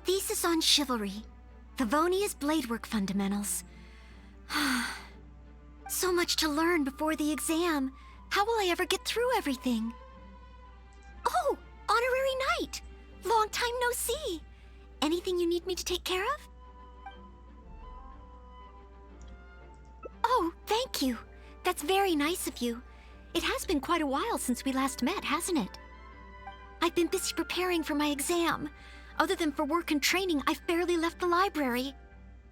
Thesis on Chivalry. Favonia's Bladework Fundamentals. So much to learn before the exam. How will I ever get through everything? Oh, Honorary Knight! Long time no see. Anything you need me to take care of? Oh, thank you. That's very nice of you. It has been quite a while since we last met, hasn't it? I've been busy preparing for my exam. Other than for work and training, I've barely left the library.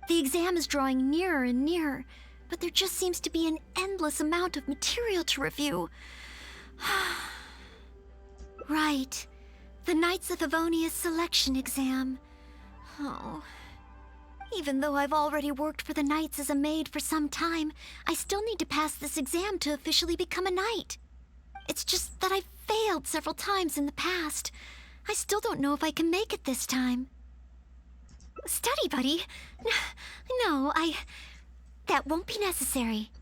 The exam is drawing nearer and nearer, but there just seems to be an endless amount of material to review. Right. The Knights of Favonia's selection exam. Oh. Even though I've already worked for the Knights as a maid for some time, I still need to pass this exam to officially become a knight. It's just that I've failed several times in the past. I still don't know if I can make it this time. Study buddy? No, that won't be necessary.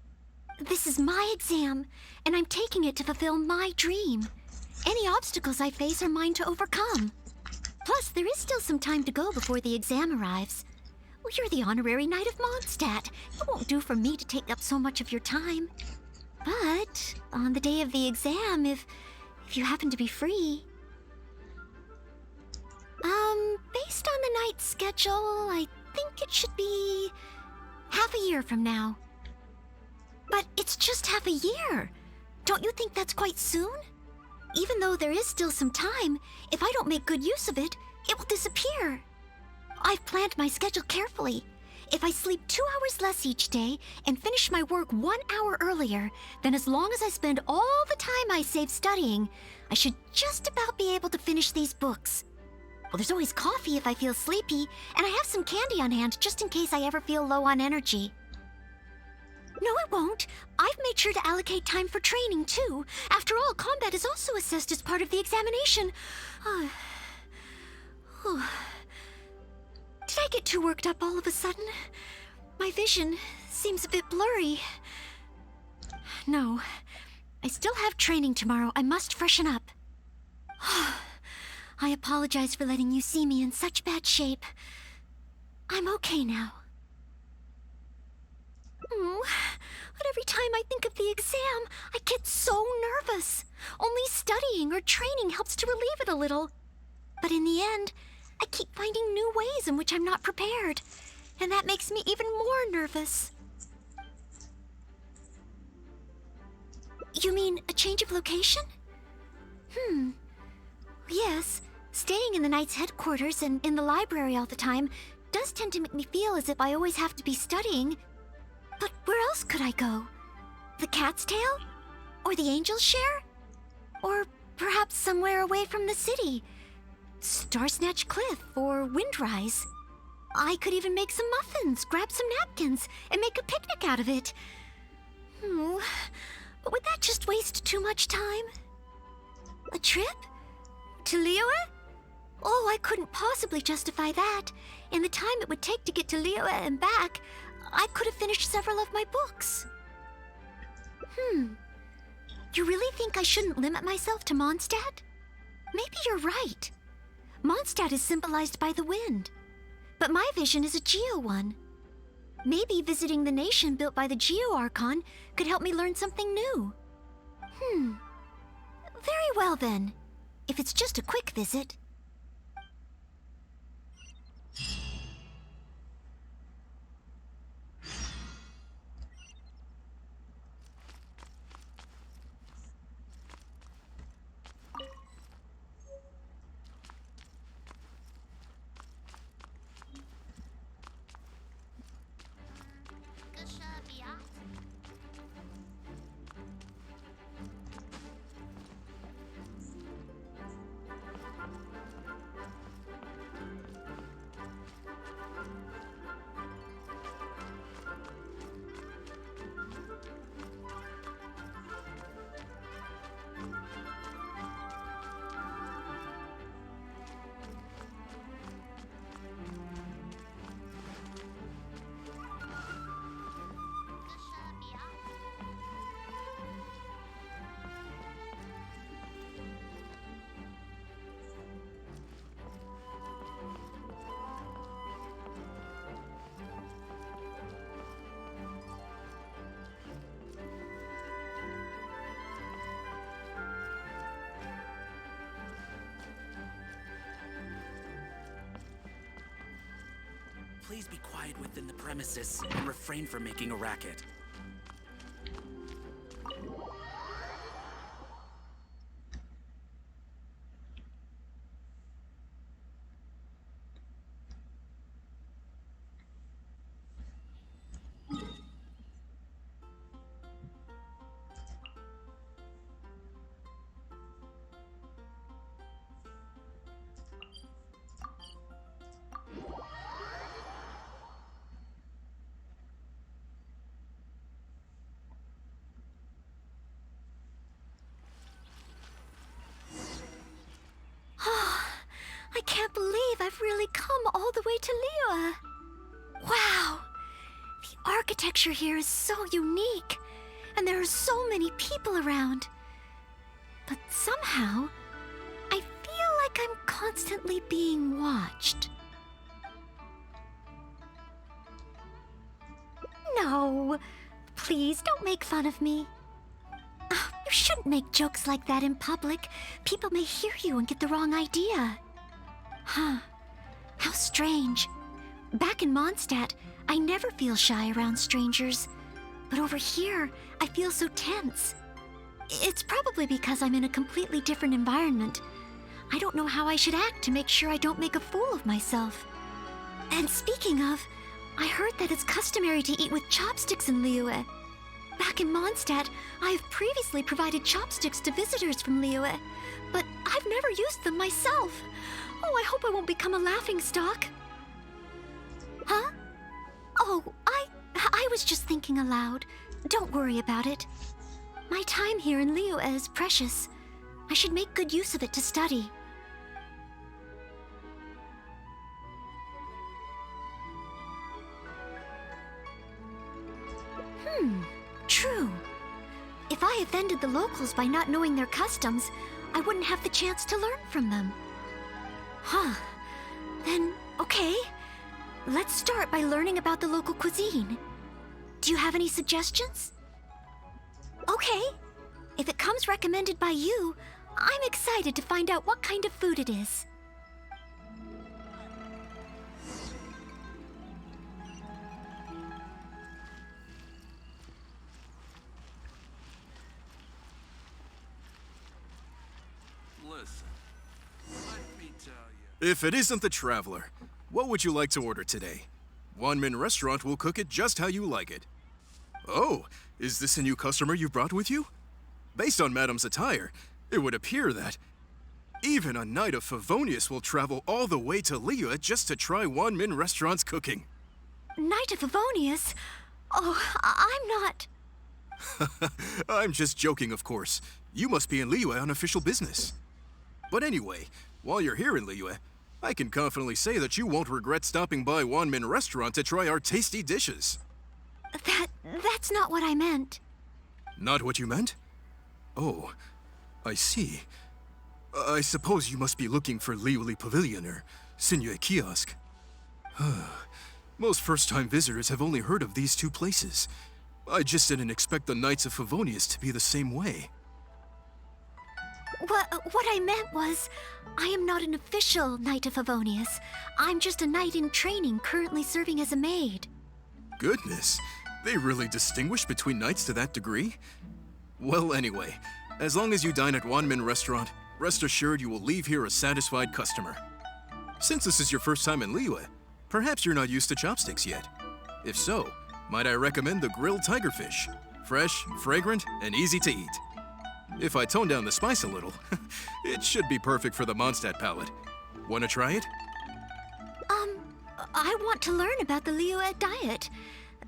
This is my exam, and I'm taking it to fulfill my dream. Any obstacles I face are mine to overcome. Plus, there is still some time to go before the exam arrives. Well, you're the Honorary Knight of Mondstadt. It won't do for me to take up so much of your time. But on the day of the exam, if you happen to be free... Based on the night's schedule, I think it should be half a year from now. But it's just half a year. Don't you think that's quite soon? Even though there is still some time, if I don't make good use of it, it will disappear. I've planned my schedule carefully. If I sleep 2 hours less each day and finish my work 1 hour earlier, then as long as I spend all the time I save studying, I should just about be able to finish these books. Well, there's always coffee if I feel sleepy, and I have some candy on hand just in case I ever feel low on energy. No, it won't. I've made sure to allocate time for training, too. After all, combat is also assessed as part of the examination. Did I get too worked up all of a sudden? My vision seems a bit blurry. No, I still have training tomorrow. I must freshen up. I apologize for letting you see me in such bad shape. I'm okay now. But every time I think of the exam, I get so nervous. Only studying or training helps to relieve it a little. But in the end, I keep finding new ways in which I'm not prepared, and that makes me even more nervous. You mean a change of location? Yes, staying in the Knight's headquarters and in the library all the time does tend to make me feel as if I always have to be studying. But where else could I go? The Cat's Tail? Or the Angel's Share? Or perhaps somewhere away from the city? Starsnatch Cliff or Windrise? I could even make some muffins, grab some napkins, and make a picnic out of it. But would that just waste too much time? A trip? To Liyue? Oh, I couldn't possibly justify that. In the time it would take to get to Liyue and back, I could have finished several of my books. You really think I shouldn't limit myself to Mondstadt? Maybe you're right. Mondstadt is symbolized by the wind, but my vision is a Geo one. Maybe visiting the nation built by the Geo Archon could help me learn something new. Very well then, if it's just a quick visit. Please be quiet within the premises and refrain from making a racket. I can't believe I've really come all the way to Liyue. Wow! The architecture here is so unique, and there are so many people around. But somehow, I feel like I'm constantly being watched. No, please don't make fun of me. You shouldn't make jokes like that in public. People may hear you and get the wrong idea. Huh. How strange. Back in Mondstadt, I never feel shy around strangers. But over here, I feel so tense. It's probably because I'm in a completely different environment. I don't know how I should act to make sure I don't make a fool of myself. And speaking of, I heard that it's customary to eat with chopsticks in Liyue. Back in Mondstadt, I have previously provided chopsticks to visitors from Liyue, but I've never used them myself. Oh, I hope I won't become a laughingstock. Huh? Oh, I was just thinking aloud. Don't worry about it. My time here in Liyue is precious. I should make good use of it to study. True. If I offended the locals by not knowing their customs, I wouldn't have the chance to learn from them. Huh. Then, okay. Let's start by learning about the local cuisine. Do you have any suggestions? Okay. If it comes recommended by you, I'm excited to find out what kind of food it is. Listen, let me tell you. If it isn't the Traveler, what would you like to order today? Wonmin Restaurant will cook it just how you like it. Oh, is this a new customer you brought with you? Based on Madame's attire, it would appear that even a Knight of Favonius will travel all the way to Liyue just to try Wonmin Restaurant's cooking. Knight of Favonius? Oh, I'm not... I'm just joking, of course. You must be in Liyue on official business. But anyway, while you're here in Liyue, I can confidently say that you won't regret stopping by Wonmin Restaurant to try our tasty dishes. That's not what I meant. Not what you meant? Oh, I see. I suppose you must be looking for Liyue Pavilion or Sinyue Kiosk. Most first-time visitors have only heard of these two places. I just didn't expect the Knights of Favonius to be the same way. What I meant was, I am not an official Knight of Favonius. I'm just a knight in training currently serving as a maid. Goodness, they really distinguish between knights to that degree? Well, anyway, as long as you dine at Wonmin Restaurant, rest assured you will leave here a satisfied customer. Since this is your first time in Liyue, perhaps you're not used to chopsticks yet. If so, might I recommend the grilled tigerfish? Fresh, fragrant, and easy to eat. If I tone down the spice a little, it should be perfect for the Mondstadt palate. Wanna try it? I want to learn about the Liyue diet.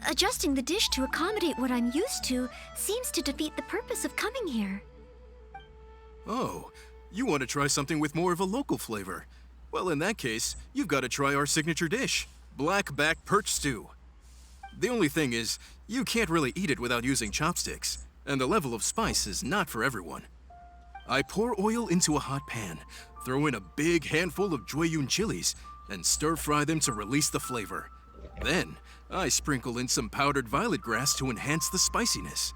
Adjusting the dish to accommodate what I'm used to seems to defeat the purpose of coming here. Oh, you want to try something with more of a local flavor. Well, in that case, you've got to try our signature dish, black back perch stew. The only thing is, you can't really eat it without using chopsticks, and the level of spice is not for everyone. I pour oil into a hot pan, throw in a big handful of Jueyun chilies, and stir-fry them to release the flavor. Then, I sprinkle in some powdered violet grass to enhance the spiciness.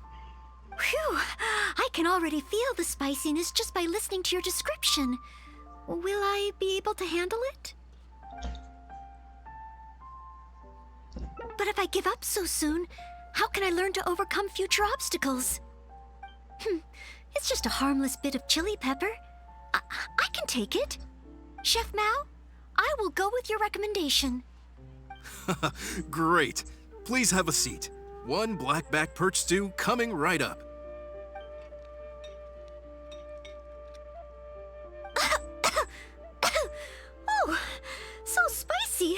Phew! I can already feel the spiciness just by listening to your description. Will I be able to handle it? But if I give up so soon, how can I learn to overcome future obstacles? It's just a harmless bit of chili pepper. I can take it. Chef Mao, I will go with your recommendation. Great. Please have a seat. One blackback perch stew coming right up. Oh, so spicy.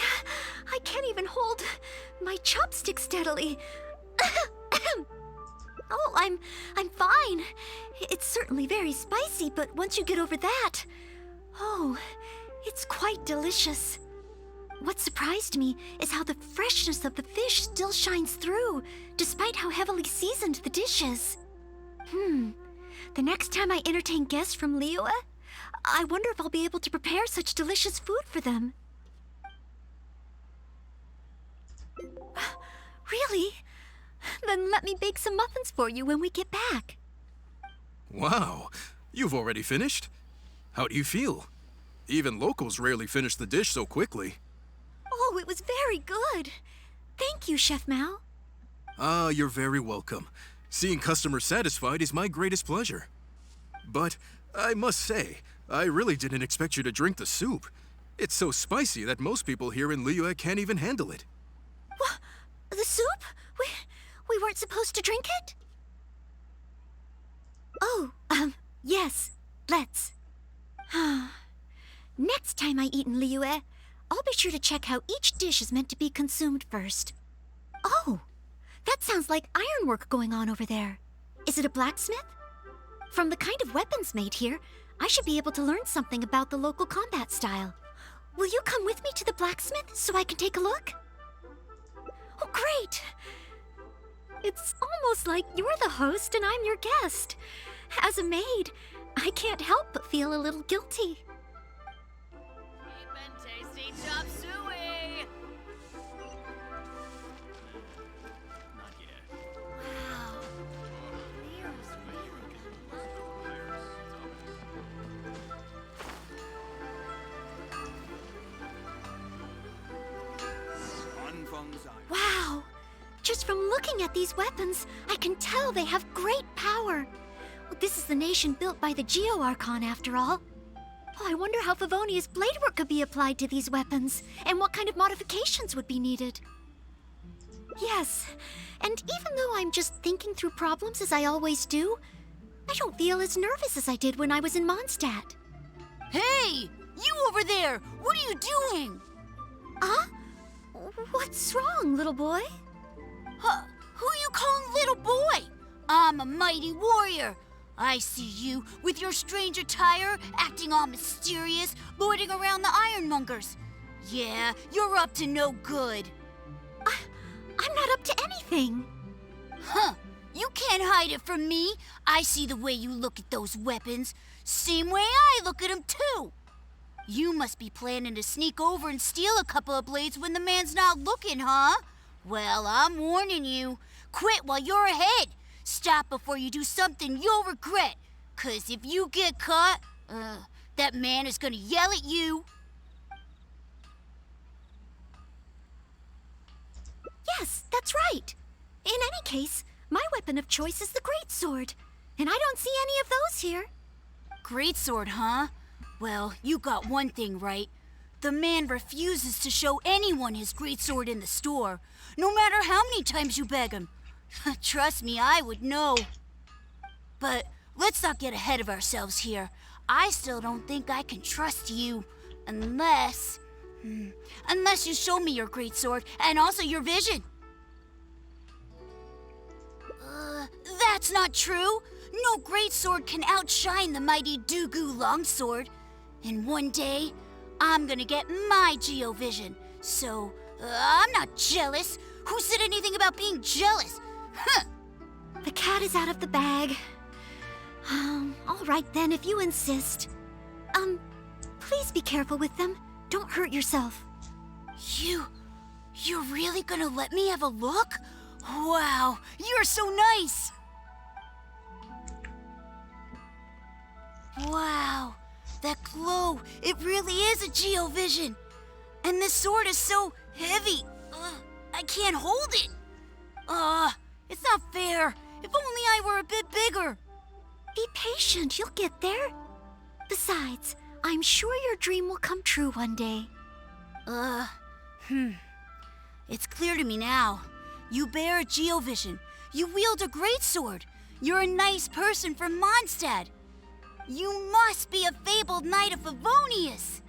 I can't even hold my chopstick steadily. Oh, I'm fine. It's certainly very spicy, but once you get over that, oh, it's quite delicious. What surprised me is how the freshness of the fish still shines through, despite how heavily seasoned the dish is. The next time I entertain guests from Liyue, I wonder if I'll be able to prepare such delicious food for them. Really? Then let me bake some muffins for you when we get back. Wow, you've already finished? How do you feel? Even locals rarely finish the dish so quickly. Oh, it was very good. Thank you, Chef Mao. Ah, you're very welcome. Seeing customers satisfied is my greatest pleasure. But I must say, I really didn't expect you to drink the soup. It's so spicy that most people here in Liyue can't even handle it. What? The soup? We weren't supposed to drink it? Oh, yes. Let's. Next time I eat in Liyue, I'll be sure to check how each dish is meant to be consumed first. Oh, that sounds like ironwork going on over there. Is it a blacksmith? From the kind of weapons made here, I should be able to learn something about the local combat style. Will you come with me to the blacksmith so I can take a look? Oh, great! It's almost like you're the host and I'm your guest. As a maid, I can't help but feel a little guilty. Cheap and tasty chop suey! Not yet. Wow. Leo's Wow! Just from looking at these weapons, I can tell they have great power. This is the nation built by the Geo-Archon, after all. Oh, I wonder how Favonia's blade work could be applied to these weapons, and what kind of modifications would be needed. Yes, and even though I'm just thinking through problems as I always do, I don't feel as nervous as I did when I was in Mondstadt. Hey! You over there! What are you doing? Huh? What's wrong, little boy? Huh? Who you calling little boy? I'm a mighty warrior. I see you with your strange attire, acting all mysterious, lording around the ironmongers. Yeah, you're up to no good. I'm not up to anything. Huh? You can't hide it from me. I see the way you look at those weapons. Same way I look at them, too. You must be planning to sneak over and steal a couple of blades when the man's not looking, huh? Well, I'm warning you. Quit while you're ahead. Stop before you do something you'll regret. 'Cause if you get caught, that man is gonna yell at you. Yes, that's right. In any case, my weapon of choice is the greatsword. And I don't see any of those here. Greatsword, huh? Well, you got one thing right. The man refuses to show anyone his greatsword in the store, no matter how many times you beg him. Trust me, I would know. But let's not get ahead of ourselves here. I still don't think I can trust you, unless you show me your greatsword and also your vision. That's not true. No greatsword can outshine the mighty Dugu longsword. And one day, I'm gonna get my Geo-vision. So, I'm not jealous. Who said anything about being jealous? Huh. The cat is out of the bag. All right then, if you insist. Please be careful with them. Don't hurt yourself. You're really gonna let me have a look? Wow, you're so nice. Wow, that glow, it really is a Geo-vision. And this sword is so heavy. I I can't hold it. It's not fair. If only I were a bit bigger. Be patient, you'll get there. Besides, I'm sure your dream will come true one day. It's clear to me now. You bear a geovision. You wield a greatsword. You're a nice person from Mondstadt. You must be a fabled knight of Favonius.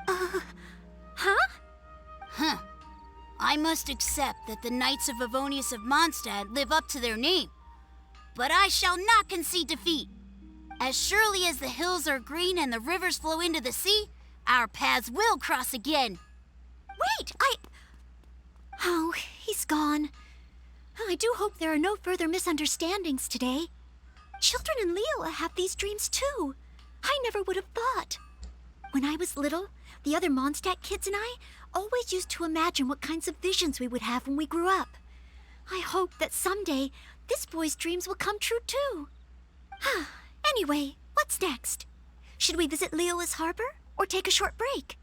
Huh? Huh. I must accept that the Knights of Favonius of Mondstadt live up to their name. But I shall not concede defeat. As surely as the hills are green and the rivers flow into the sea, our paths will cross again. Wait, Oh, he's gone. I do hope there are no further misunderstandings today. Children in Liyue have these dreams too. I never would have thought. When I was little, the other Mondstadt kids and I always used to imagine what kinds of visions we would have when we grew up. I hope that someday this boy's dreams will come true too. Anyway, what's next? Should we visit Liyue's harbor or take a short break?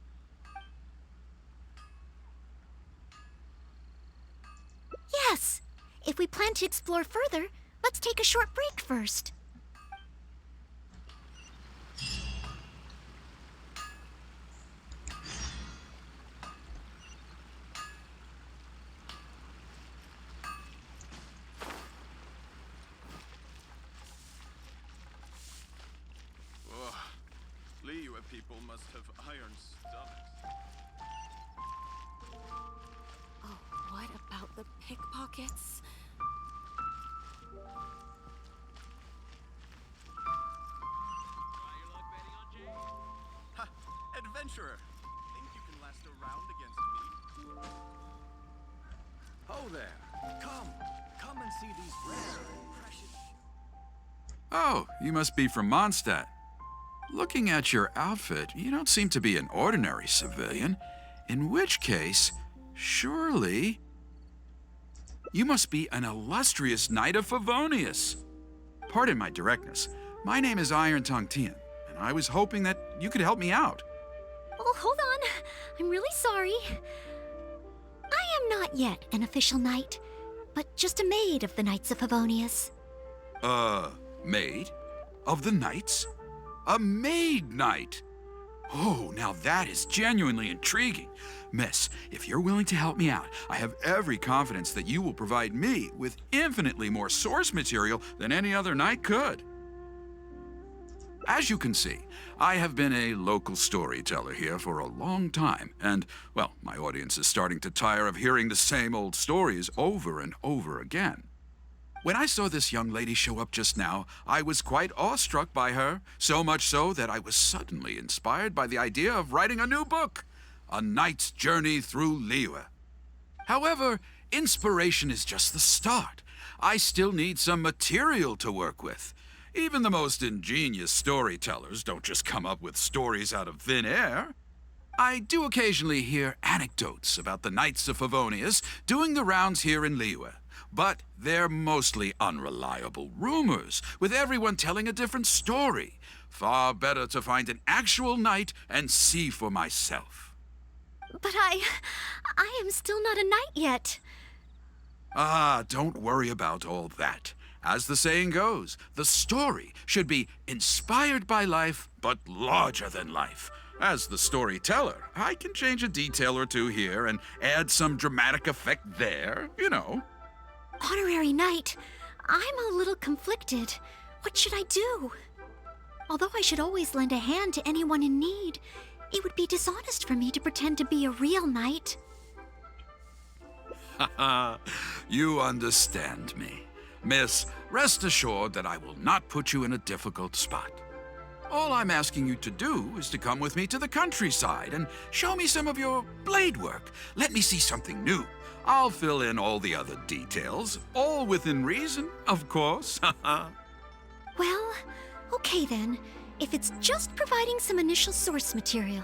Yes. If we plan to explore further, let's take a short break first. Liyue people must have iron stomachs. Oh, what about the pickpockets? Ha! Adventurer! Think you can last a round against me? Ho there! Come and see these rare and precious... Oh, you must be from Mondstadt. Looking at your outfit, you don't seem to be an ordinary civilian. In which case, surely... you must be an illustrious knight of Favonius. Pardon my directness. My name is Iron Tongue Tian, and I was hoping that you could help me out. Oh, hold on. I'm really sorry. I am not yet an official knight, but just a maid of the Knights of Favonius. Maid? Of the knights? A maid knight? Oh, now that is genuinely intriguing. Miss, if you're willing to help me out, I have every confidence that you will provide me with infinitely more source material than any other knight could. As you can see, I have been a local storyteller here for a long time, and, well, my audience is starting to tire of hearing the same old stories over and over again. When I saw this young lady show up just now, I was quite awestruck by her, so much so that I was suddenly inspired by the idea of writing a new book, A Knight's Journey Through Liyue. However, inspiration is just the start. I still need some material to work with. Even the most ingenious storytellers don't just come up with stories out of thin air. I do occasionally hear anecdotes about the Knights of Favonius doing the rounds here in Liyue. But they're mostly unreliable rumors, with everyone telling a different story. Far better to find an actual knight and see for myself. But I am still not a knight yet. Don't worry about all that. As the saying goes, the story should be inspired by life, but larger than life. As the storyteller, I can change a detail or two here and add some dramatic effect there, you know. Honorary knight, I'm a little conflicted. What should I do? Although I should always lend a hand to anyone in need, it would be dishonest for me to pretend to be a real knight. You understand me. Miss, rest assured that I will not put you in a difficult spot. All I'm asking you to do is to come with me to the countryside and show me some of your blade work. Let me see something new. I'll fill in all the other details, all within reason, of course. Well, okay then, if it's just providing some initial source material.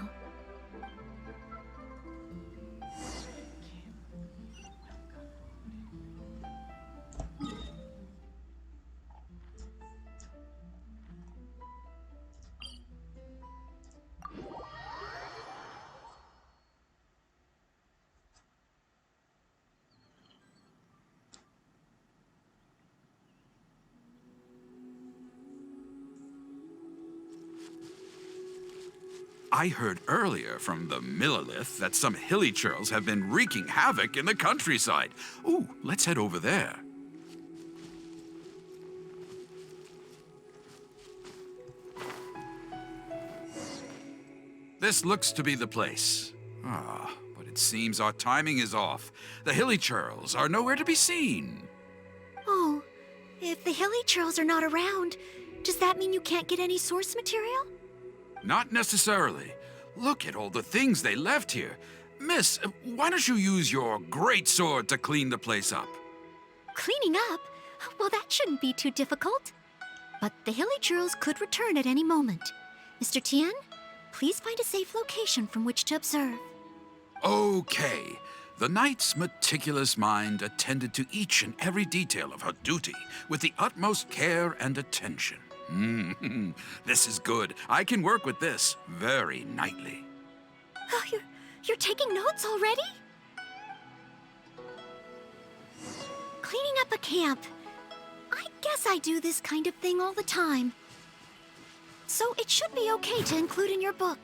I heard earlier from the Millilith that some hilly churls have been wreaking havoc in the countryside. Ooh, let's head over there. This looks to be the place. Ah, but it seems our timing is off. The hilly churls are nowhere to be seen. Oh, if the hilly churls are not around, does that mean you can't get any source material? Not necessarily. Look at all the things they left here. Miss, why don't you use your great sword to clean the place up? Cleaning up? Well, that shouldn't be too difficult. But the hilly churls could return at any moment. Mr. Tien, please find a safe location from which to observe. Okay. The knight's meticulous mind attended to each and every detail of her duty with the utmost care and attention. This is good. I can work with this very knightly. Oh, you're taking notes already? Cleaning up a camp. I guess I do this kind of thing all the time. So it should be okay to include in your book.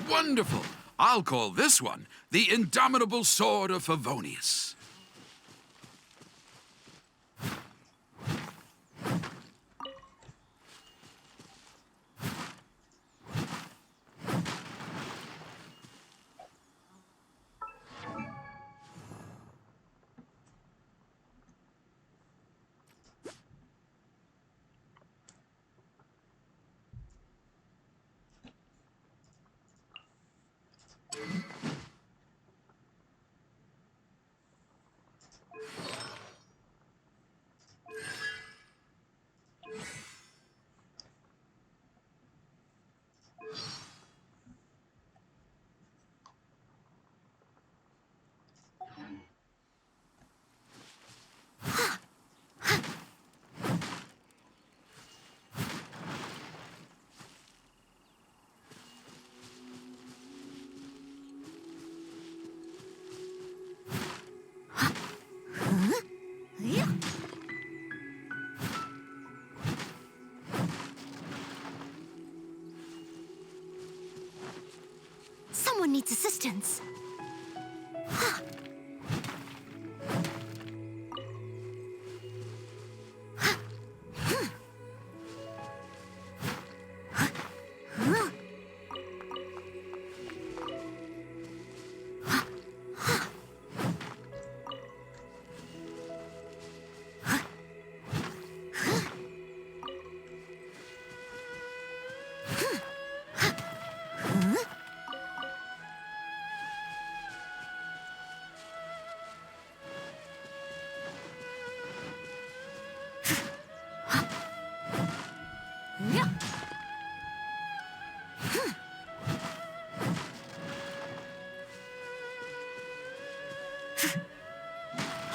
Wonderful! I'll call this one the Indomitable Sword of Favonius. Someone needs assistance.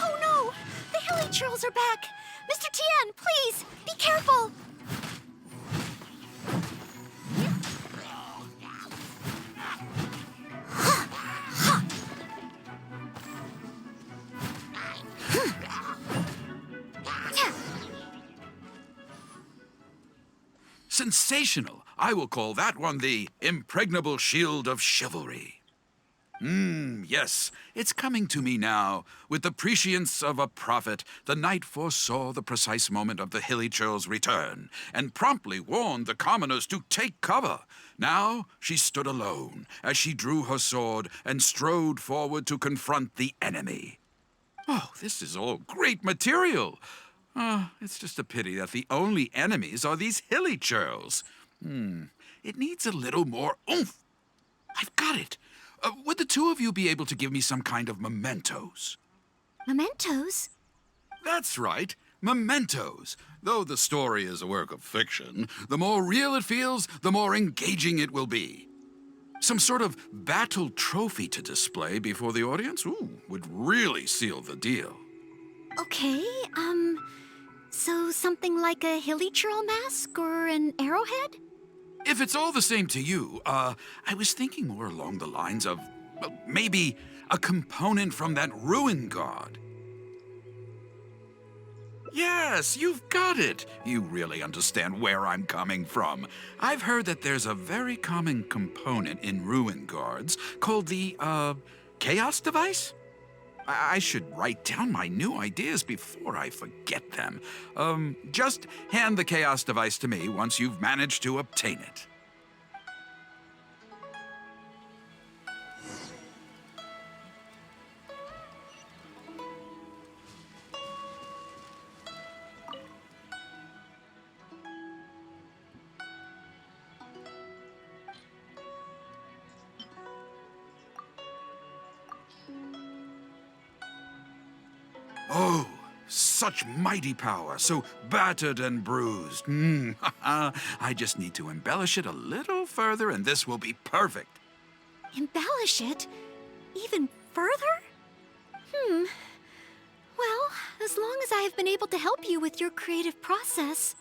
Oh no! The hilly churls are back! Mr. Tien, please, be careful! Sensational! I will call that one the Impregnable Shield of Chivalry. Yes, it's coming to me now. With the prescience of a prophet, the knight foresaw the precise moment of the hilly churl's return, and promptly warned the commoners to take cover. Now she stood alone, as she drew her sword and strode forward to confront the enemy. Oh, this is all great material. It's just a pity that the only enemies are these hilly churls. It needs a little more oomph. I've got it. Would the two of you be able to give me some kind of mementos? Mementos? That's right, mementos. Though the story is a work of fiction, the more real it feels, the more engaging it will be. Some sort of battle trophy to display before the audience? Ooh, would really seal the deal. Okay, so something like a hilichurl mask or an arrowhead? If it's all the same to you, I was thinking more along the lines of, well, maybe a component from that ruin god. Yes, you've got it. You really understand where I'm coming from. I've heard that there's a very common component in ruin guards called the, chaos device? I should write down my new ideas before I forget them. Just hand the chaos device to me once you've managed to obtain it. Oh, such mighty power, so battered and bruised. I just need to embellish it a little further and this will be perfect. Embellish it? Even further? Well, as long as I have been able to help you with your creative process.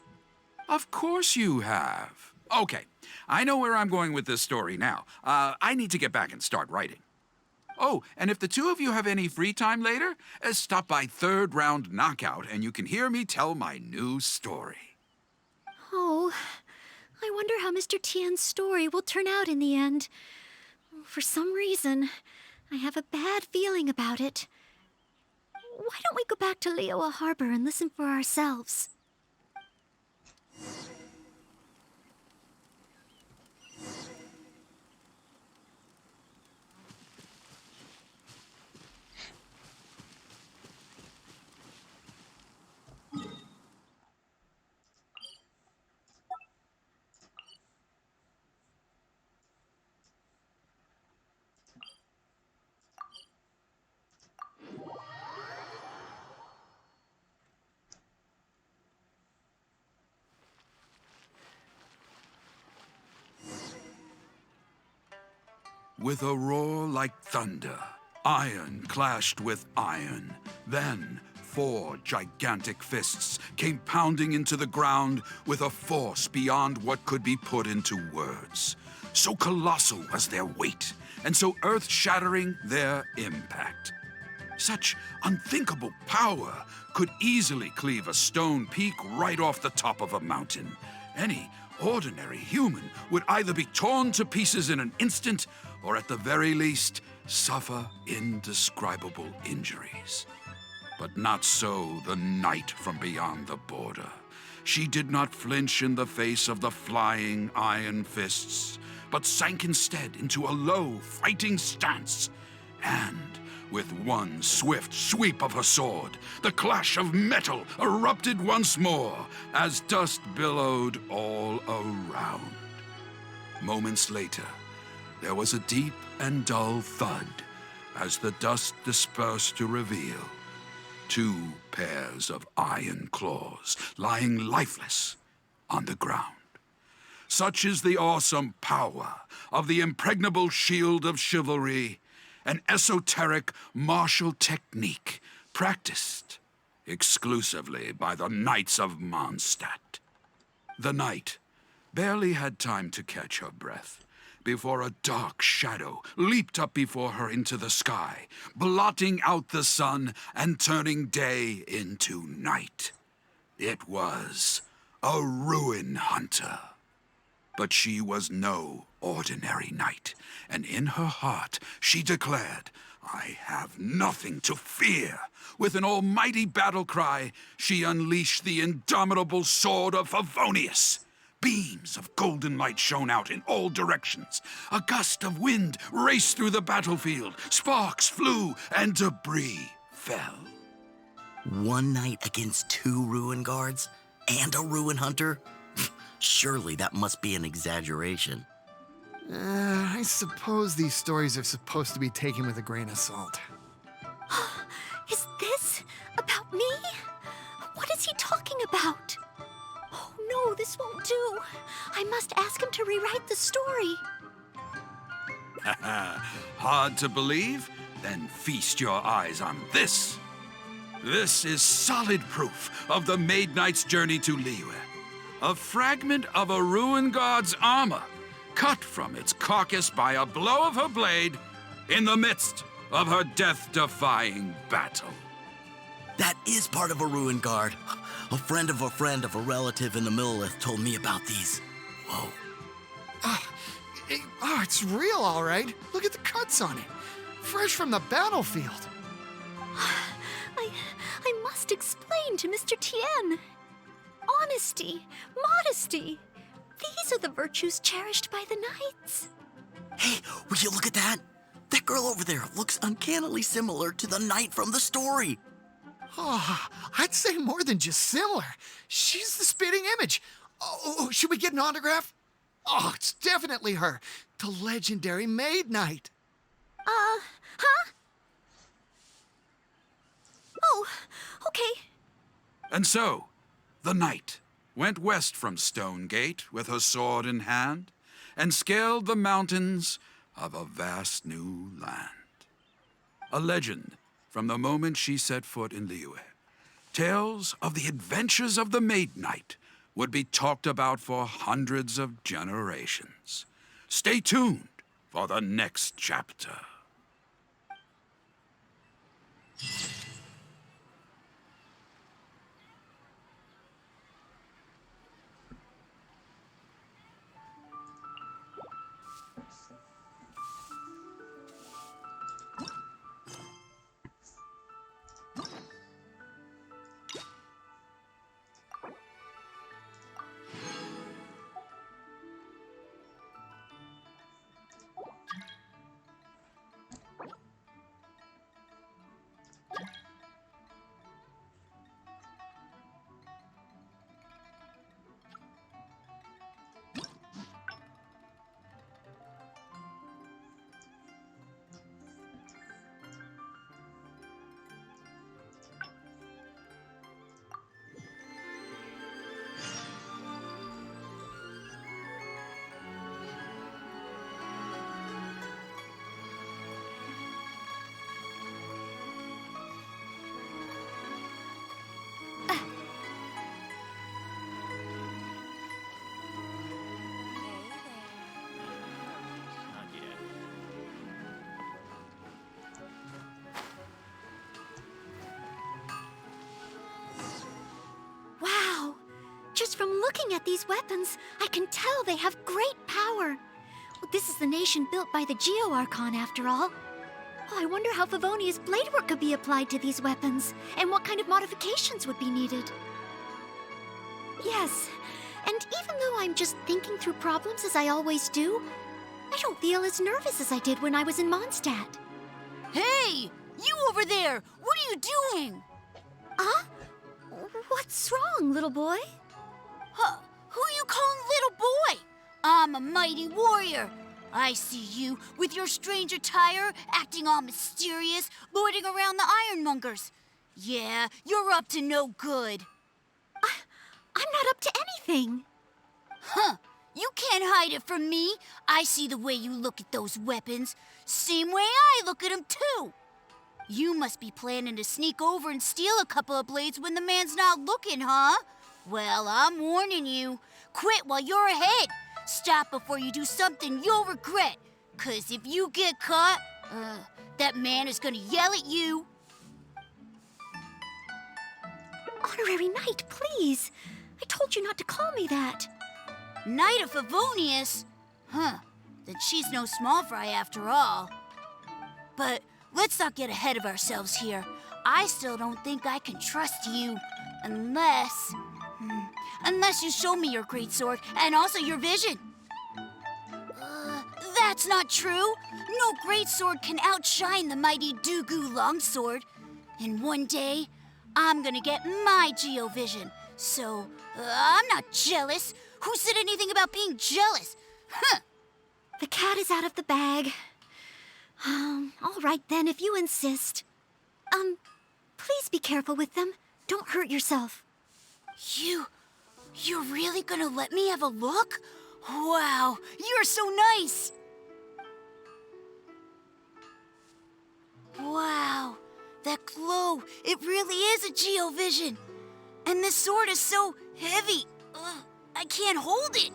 Of course you have. Okay, I know where I'm going with this story now. I need to get back and start writing. Oh, and if the two of you have any free time later, stop by Third Round Knockout and you can hear me tell my new story. Oh, I wonder how Mr. Tian's story will turn out in the end. For some reason, I have a bad feeling about it. Why don't we go back to Liyue Harbor and listen for ourselves? With a roar like thunder, iron clashed with iron. Then 4 gigantic fists came pounding into the ground with a force beyond what could be put into words. So colossal was their weight, and so earth-shattering their impact. Such unthinkable power could easily cleave a stone peak right off the top of a mountain. Any ordinary human would either be torn to pieces in an instant, or at the very least, suffer indescribable injuries. But not so the knight from beyond the border. She did not flinch in the face of the flying iron fists, but sank instead into a low, fighting stance. And with one swift sweep of her sword, the clash of metal erupted once more as dust billowed all around. Moments later, there was a deep and dull thud as the dust dispersed to reveal 2 pairs of iron claws lying lifeless on the ground. Such is the awesome power of the impregnable shield of chivalry, an esoteric martial technique practiced exclusively by the Knights of Mondstadt. The knight barely had time to catch her breath before a dark shadow leaped up before her into the sky, blotting out the sun and turning day into night. It was a ruin hunter. But she was no ordinary knight, and in her heart she declared, "I have nothing to fear." With an almighty battle cry, she unleashed the indomitable sword of Favonius. Beams of golden light shone out in all directions. A gust of wind raced through the battlefield. Sparks flew and debris fell. One knight against 2 ruin guards and a ruin hunter? Surely that must be an exaggeration. I suppose these stories are supposed to be taken with a grain of salt. Is this about me? What is he talking about? Oh no, this won't do. I must ask him to rewrite the story. Hard to believe? Then feast your eyes on this. This is solid proof of the Maid Knight's journey to Liyue. A fragment of a ruined god's armor, cut from its carcass by a blow of her blade in the midst of her death-defying battle. That is part of a ruined guard. A friend of a relative in the Millelith told me about these. Whoa. It's real, all right. Look at the cuts on it. Fresh from the battlefield. I must explain to Mr. Tien. Honesty, modesty. These are the virtues cherished by the knights. Hey, will you look at that? That girl over there looks uncannily similar to the knight from the story. Oh, I'd say more than just similar. She's the spitting image. Oh, should we get an autograph? Oh, it's definitely her. The legendary Maid Knight. Huh? Oh, okay. And so, the knight went west from Stone Gate with her sword in hand and scaled the mountains of a vast new land. A legend from the moment she set foot in Liyue. Tales of the adventures of the Maid Knight would be talked about for hundreds of generations. Stay tuned for the next chapter. Wow! Just from looking at these weapons, I can tell they have great power. Well, this is the nation built by the Geo-Archon, after all. Oh, I wonder how Favonia's blade work could be applied to these weapons, and what kind of modifications would be needed. Yes, and even though I'm just thinking through problems as I always do, I don't feel as nervous as I did when I was in Mondstadt. Hey! You over there! What are you doing? Huh? What's wrong, little boy? Who you calling little boy? I'm a mighty warrior. I see you with your strange attire, acting all mysterious, lording around the ironmongers. Yeah, you're up to no good. I'm not up to anything. Huh. You can't hide it from me. I see the way you look at those weapons. Same way I look at them, too. You must be planning to sneak over and steal a couple of blades when the man's not looking, huh? Well, I'm warning you. Quit while you're ahead. Stop before you do something you'll regret. 'Cause if you get caught, that man is gonna yell at you. Honorary Knight, please. I told you not to call me that. Knight of Favonius? Huh. Then she's no small fry after all. But let's not get ahead of ourselves here. I still don't think I can trust you. Unless you show me your great sword and also your vision. That's not true. No great sword can outshine the mighty Dugu longsword. And one day, I'm gonna get my Geovision. So, I'm not jealous. Who said anything about being jealous? Huh. The cat is out of the bag. All right then, if you insist. Please be careful with them. Don't hurt yourself. You're really gonna let me have a look? Wow, you're so nice. geovision. And this sword is so heavy. I can't hold it.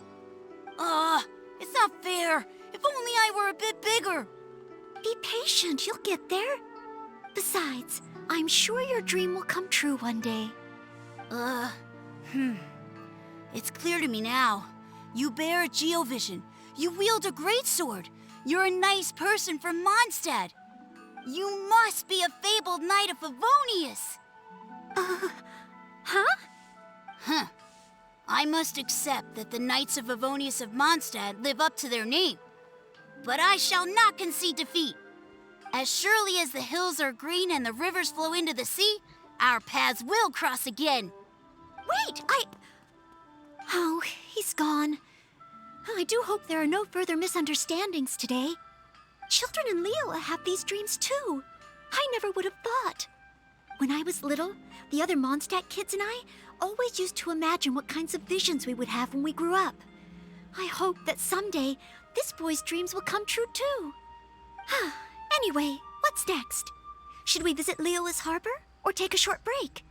It's not fair. If only I were a bit bigger. Be patient, you'll get there. Besides, I'm sure your dream will come true one day. It's clear to me now. You bear a geovision. You wield a greatsword. You're a nice person from Mondstadt. You must be a fabled knight of Favonius. Huh? I must accept that the Knights of Favonius of Mondstadt live up to their name. But I shall not concede defeat. As surely as the hills are green and the rivers flow into the sea, our paths will cross again. Wait, Oh, he's gone. I do hope there are no further misunderstandings today. Children in Liyue have these dreams too. I never would have thought. When I was little, the other Mondstadt kids and I always used to imagine what kinds of visions we would have when we grew up. I hope that someday this boy's dreams will come true too. Anyway, what's next? Should we visit Liyue's harbor or take a short break?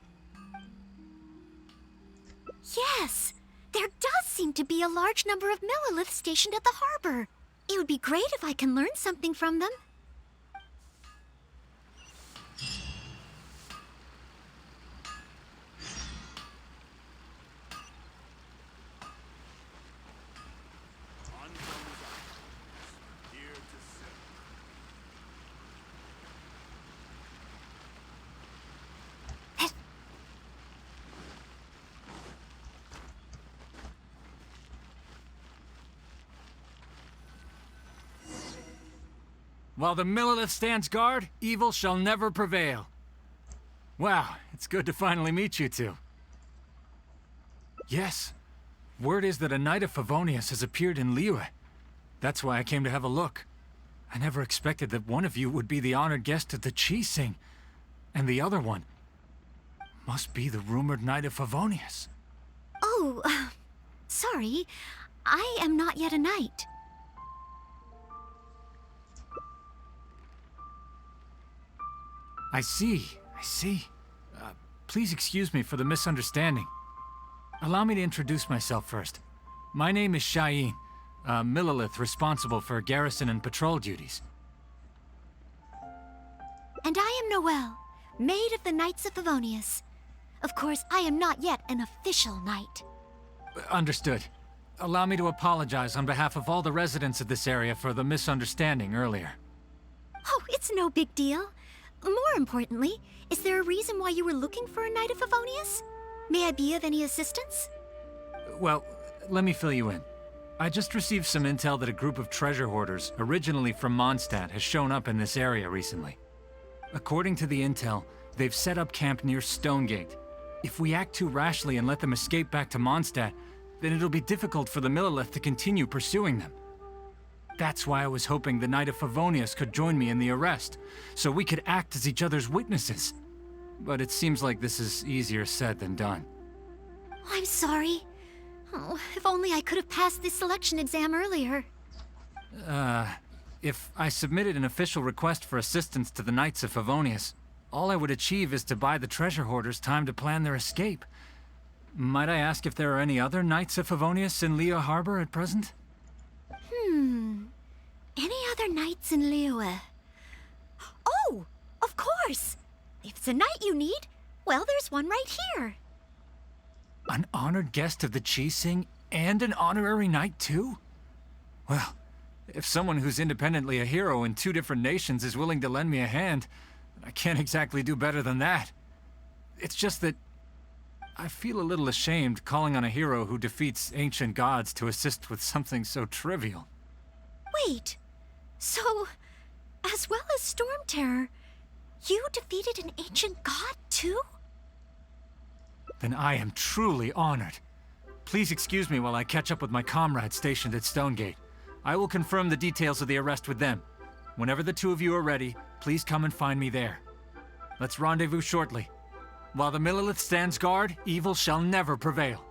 Yes, there does seem to be a large number of Milliliths stationed at the harbor. It would be great if I can learn something from them. On comes Islands, here to serve. While the Millilith stands guard, evil shall never prevail. Wow, it's good to finally meet you two. Yes, word is that a Knight of Favonius has appeared in Liyue. That's why I came to have a look. I never expected that one of you would be the honored guest at the Chi-Sing, and the other one must be the rumored Knight of Favonius. Oh, sorry. I am not yet a knight. I see. Please excuse me for the misunderstanding. Allow me to introduce myself first. My name is Shayin, a Millilith responsible for garrison and patrol duties. And I am Noelle, maid of the Knights of Favonius. Of course, I am not yet an official knight. Understood. Allow me to apologize on behalf of all the residents of this area for the misunderstanding earlier. Oh, it's no big deal. More importantly, is there a reason why you were looking for a Knight of Favonius? May I be of any assistance? Well, let me fill you in. I just received some intel that a group of treasure hoarders, originally from Mondstadt, has shown up in this area recently. According to the intel, they've set up camp near Stonegate. If we act too rashly and let them escape back to Mondstadt, then it'll be difficult for the Millilith to continue pursuing them. That's why I was hoping the Knight of Favonius could join me in the arrest, so we could act as each other's witnesses. But it seems like this is easier said than done. I'm sorry. Oh, if only I could have passed this selection exam earlier. If I submitted an official request for assistance to the Knights of Favonius, all I would achieve is to buy the treasure hoarders time to plan their escape. Might I ask if there are any other Knights of Favonius in Liyue Harbor at present? Any other knights in Liyue? Oh, of course! If it's a knight you need, well, there's one right here. An honored guest of the Chi-Sing and an honorary knight too? Well, if someone who's independently a hero in two different nations is willing to lend me a hand, I can't exactly do better than that. It's just that I feel a little ashamed calling on a hero who defeats ancient gods to assist with something so trivial. Wait, so, as well as Storm Terror, you defeated an ancient god too? Then I am truly honored. Please excuse me while I catch up with my comrades stationed at Stonegate. I will confirm the details of the arrest with them. Whenever the two of you are ready, please come and find me there. Let's rendezvous shortly. While the Millilith stands guard, evil shall never prevail.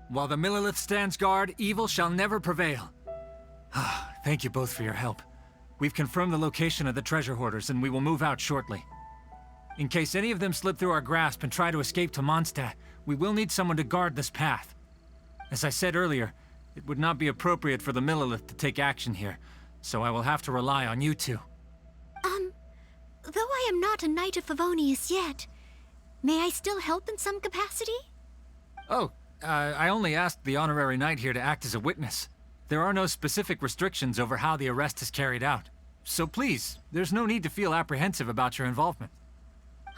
While the Millelith stands guard, evil shall never prevail. Thank you both for your help. We've confirmed the location of the treasure hoarders, and we will move out shortly. In case any of them slip through our grasp and try to escape to Mondstadt, we will need someone to guard this path. As I said earlier, it would not be appropriate for the Millelith to take action here, so I will have to rely on you two. Though I am not a Knight of Favonius yet, may I still help in some capacity? Oh, I only asked the honorary knight here to act as a witness. There are no specific restrictions over how the arrest is carried out. So please, there's no need to feel apprehensive about your involvement.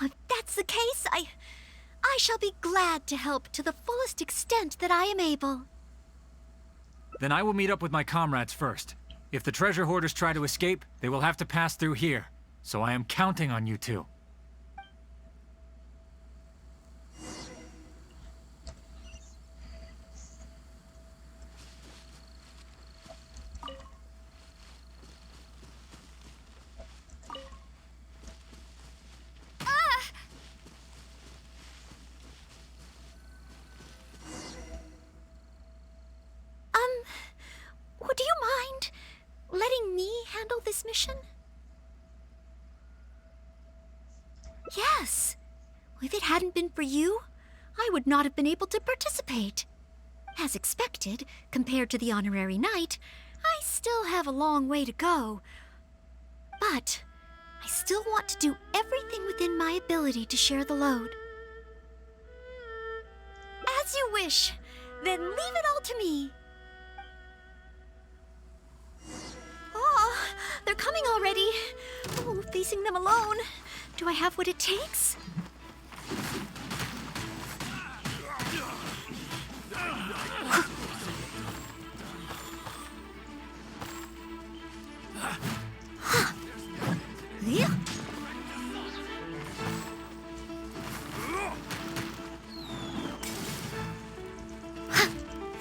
If that's the case, I shall be glad to help to the fullest extent that I am able. Then I will meet up with my comrades first. If the treasure hoarders try to escape, they will have to pass through here. So I am counting on you two. Would you mind letting me handle this mission? Yes. If it hadn't been for you, I would not have been able to participate. As expected, compared to the honorary knight, I still have a long way to go. But I still want to do everything within my ability to share the load. As you wish. Then leave it all to me. Oh, they're coming already. Oh, facing them alone. Do I have what it takes?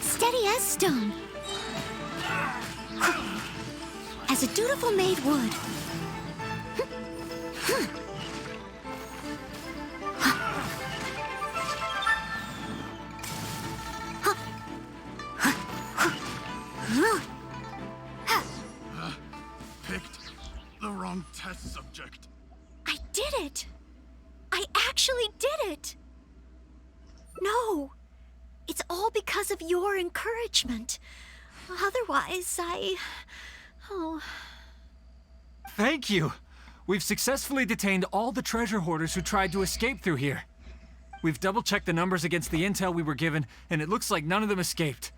Steady as stone. As a dutiful maid would. Picked the wrong test subject. I did it! I actually did it! No! It's all because of your encouragement. Otherwise, Oh. Thank you! We've successfully detained all the treasure hoarders who tried to escape through here. We've double-checked the numbers against the intel we were given, and it looks like none of them escaped.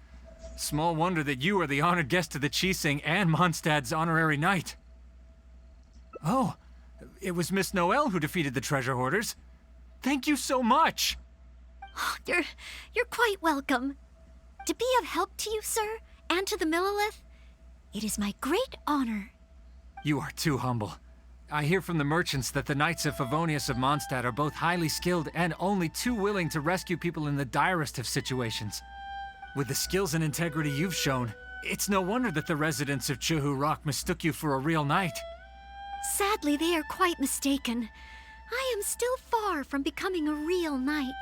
Small wonder that you are the honored guest of the Chising and Mondstadt's honorary knight. Oh, it was Miss Noëll who defeated the treasure hoarders. Thank you so much! You're quite welcome. To be of help to you, sir, and to the Millelith, it is my great honor. You are too humble. I hear from the merchants that the Knights of Favonius of Mondstadt are both highly skilled and only too willing to rescue people in the direst of situations. With the skills and integrity you've shown, it's no wonder that the residents of Chuhu Rock mistook you for a real knight. Sadly, they are quite mistaken. I am still far from becoming a real knight.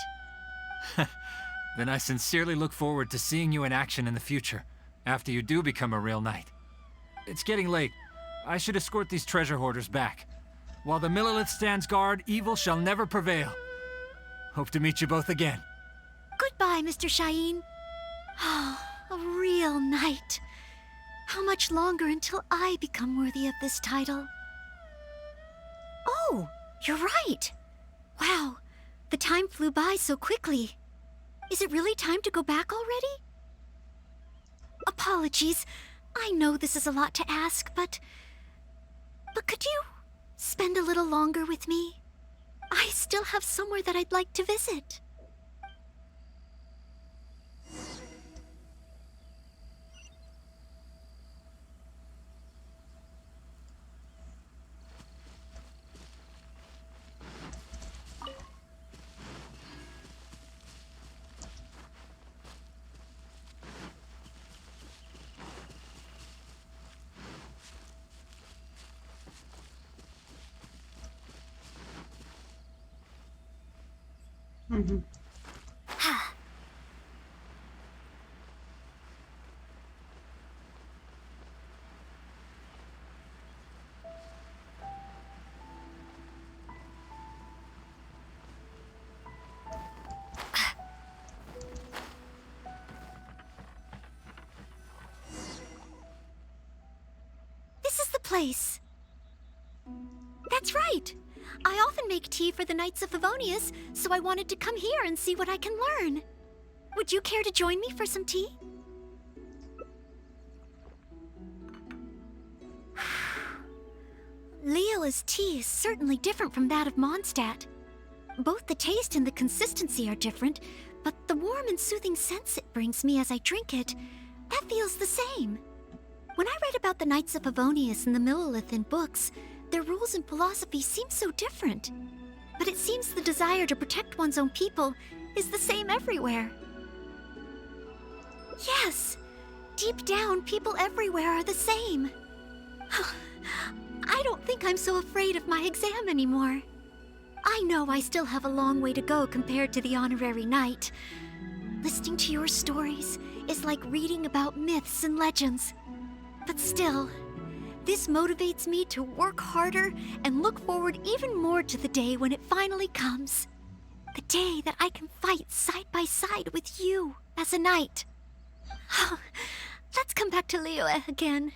Then I sincerely look forward to seeing you in action in the future, after you do become a real knight. It's getting late. I should escort these treasure hoarders back. While the Millelith stands guard, evil shall never prevail. Hope to meet you both again. Goodbye, Mr. Shaheen. Oh, a real knight. How much longer until I become worthy of this title? Oh, you're right. Wow, the time flew by so quickly. Is it really time to go back already? Apologies. I know this is a lot to ask, but could you spend a little longer with me? I still have somewhere that I'd like to visit. place. That's right. I often make tea for the Knights of Favonius, so I wanted to come here and see what I can learn. Would you care to join me for some tea? Leola's tea is certainly different from that of Mondstadt. Both the taste and the consistency are different, but the warm and soothing sense it brings me as I drink it, that feels the same. When I read about the Knights of Favonius and the Millelith in books, their rules and philosophy seem so different. But it seems the desire to protect one's own people is the same everywhere. Yes, deep down, people everywhere are the same. I don't think I'm so afraid of my exam anymore. I know I still have a long way to go compared to the honorary knight. Listening to your stories is like reading about myths and legends. But still, this motivates me to work harder and look forward even more to the day when it finally comes. The day that I can fight side by side with you as a knight. Let's come back to Liyue again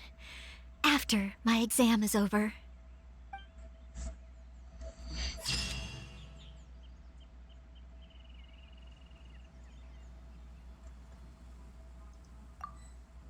after my exam is over.